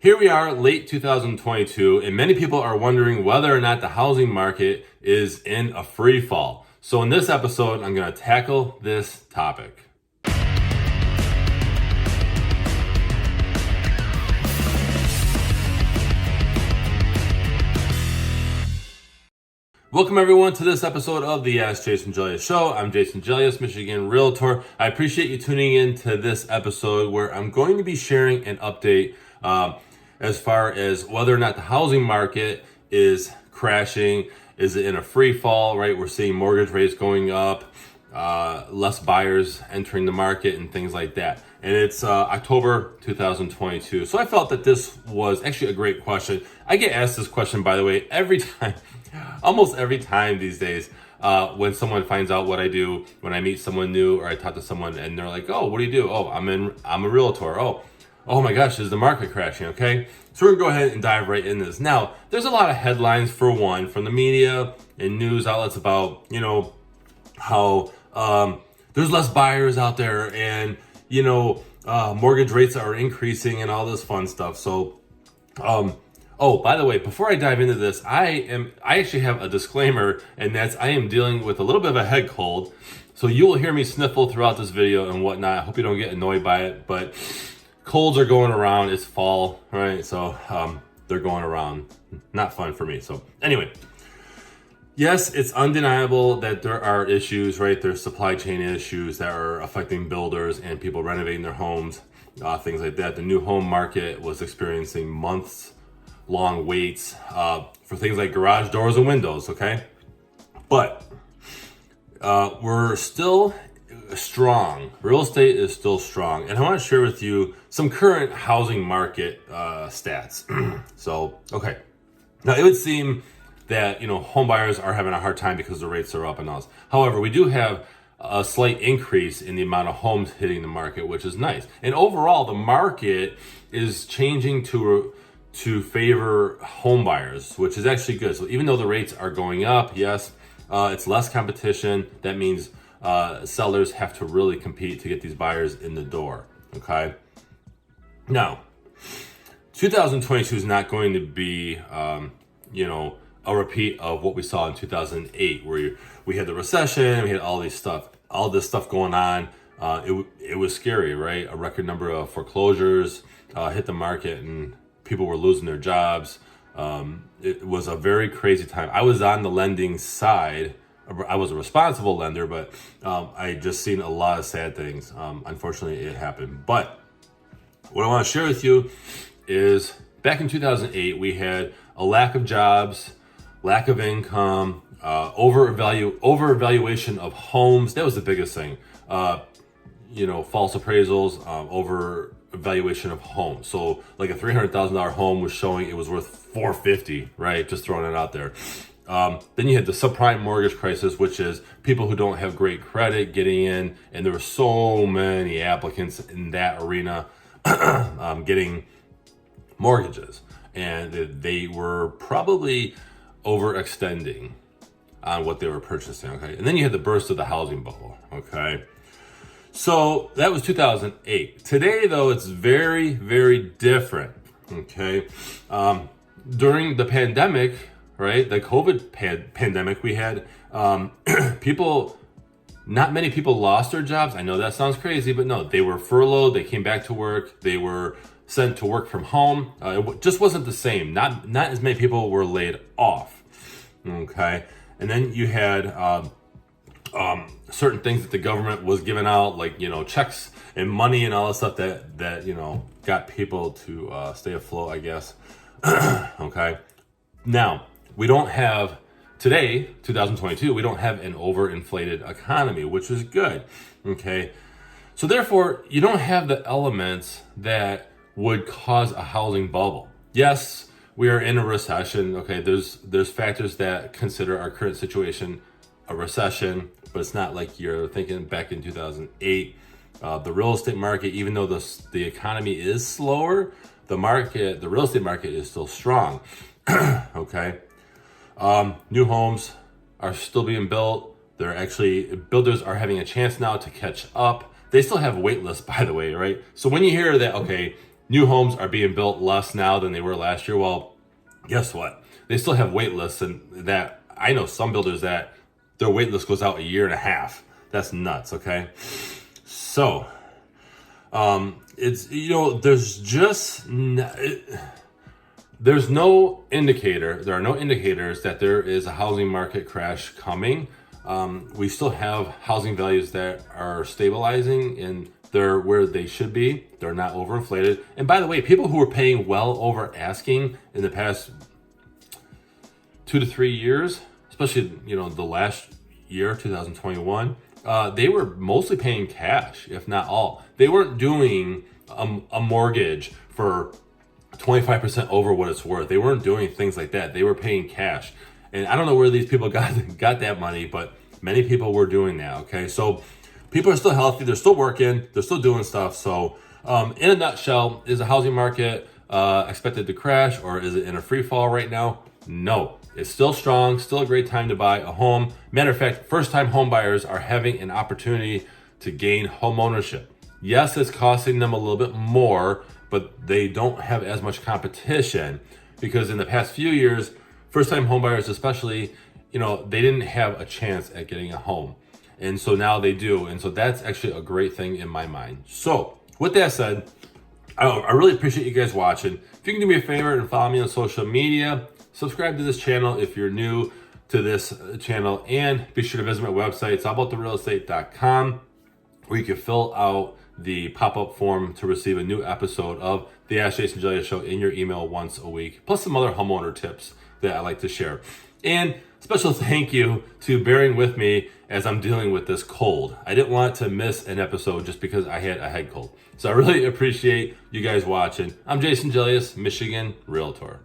Here we are, late 2022, and many people are wondering whether or not the housing market is in a free fall. So in this episode, I'm going to tackle this topic. Welcome everyone to this episode of the AskJasonGelios Show. I'm Jason Gelios, Michigan Realtor. I appreciate you tuning in to this episode where I'm going to be sharing an update as far as whether or not the housing market is crashing. Is it in a free fall, right? We're seeing mortgage rates going up, less buyers entering the market and things like that. And it's October 2022. So I felt that this was actually a great question. I get asked this question, by the way, every time, almost every time these days, when someone finds out what I do, when I meet someone new or I talk to someone and they're like, oh, what do you do? Oh, I'm a realtor. Oh my gosh, is the market crashing? Okay. So we're gonna go ahead and dive right into this. Now, there's a lot of headlines for one from the media and news outlets about, how there's less buyers out there and, mortgage rates are increasing and all this fun stuff. So, oh, by the way, before I dive into this, I actually have a disclaimer, and that's I am dealing with a little bit of a head cold. So you will hear me sniffle throughout this video and whatnot. I hope you don't get annoyed by it, but colds are going around. It's fall, right? So they're going around. Not fun for me. So anyway, yes, it's undeniable that there are issues, right? There's supply chain issues that are affecting builders and people renovating their homes, things like that. The new home market was experiencing months-long waits for things like garage doors and windows, okay? But we're still strong. Real estate is still strong. And I want to share with you some current housing market stats. So, okay. Now, it would seem that, home buyers are having a hard time because the rates are up and all this. However, we do have a slight increase in the amount of homes hitting the market, which is nice. And overall, the market is changing to favor home buyers, which is actually good. So even though the rates are going up, yes, it's less competition. That means sellers have to really compete to get these buyers in the door, okay? Now, 2022 is not going to be, a repeat of what we saw in 2008, where we had the recession, we had all this stuff going on. It was scary, right? A record number of foreclosures hit the market and people were losing their jobs. It was a very crazy time. I was on the lending side. I was a responsible lender, but I just seen a lot of sad things. Unfortunately, it happened. But what I want to share with you is back in 2008, we had a lack of jobs, lack of income, overvaluation of homes. That was the biggest thing. False appraisals, overvaluation of homes. So like a $300,000 home was showing it was worth $450,000, right? Just throwing it out there. Then you had the subprime mortgage crisis, which is people who don't have great credit getting in, and there were so many applicants in that arena getting mortgages, and they were probably overextending on what they were purchasing, okay? And then you had the burst of the housing bubble, okay? So that was 2008. Today, though, it's very, very different, okay? During the pandemic, right, the COVID pandemic, we had not many people lost their jobs. I know that sounds crazy, but no, they were furloughed, they came back to work, they were sent to work from home. It just wasn't the same. Not as many people were laid off, okay? And then you had certain things that the government was giving out, like, checks and money and all that stuff that got people to stay afloat, I guess. Okay. Now, we don't have, today, 2022, we don't have an overinflated economy, which is good, okay? So therefore, you don't have the elements that would cause a housing bubble. Yes, we are in a recession, okay? There's factors that consider our current situation a recession, but it's not like you're thinking back in 2008. The real estate market, even though the economy is slower, the real estate market is still strong, okay? New homes are still being built. Builders are having a chance now to catch up. They still have wait lists, by the way, right? So when you hear that, okay, new homes are being built less now than they were last year. Well, guess what? They still have wait lists, and that I know some builders that their wait list goes out a year and a half. That's nuts, okay? So, it's, there's no indicator, there are no indicators that there is a housing market crash coming. We still have housing values that are stabilizing and they're where they should be. They're not overinflated. And by the way, people who were paying well over asking in the past 2 to 3 years, especially, the last year, 2021, they were mostly paying cash, if not all. They weren't doing a mortgage for 25% over what it's worth. They weren't doing things like that. They were paying cash. And I don't know where these people got that money, but many people were doing that, okay? So people are still healthy. They're still working. They're still doing stuff. So in a nutshell, is the housing market expected to crash, or is it in a free fall right now? No. It's still strong, still a great time to buy a home. Matter of fact, first-time home buyers are having an opportunity to gain home ownership. Yes, it's costing them a little bit more, but they don't have as much competition because in the past few years, first-time home buyers especially, they didn't have a chance at getting a home. And so now they do. And so that's actually a great thing in my mind. So with that said, I really appreciate you guys watching. If you can do me a favor and follow me on social media, subscribe to this channel if you're new to this channel, and be sure to visit my website. It's allabouttherealestate.com, where you can fill out the pop-up form to receive a new episode of the Ask Jason Gelios Show in your email once a week, plus some other homeowner tips that I like to share. And special thank you to bearing with me as I'm dealing with this cold. I didn't want to miss an episode just because I had a head cold. So I really appreciate you guys watching. I'm Jason Gelios, Michigan Realtor.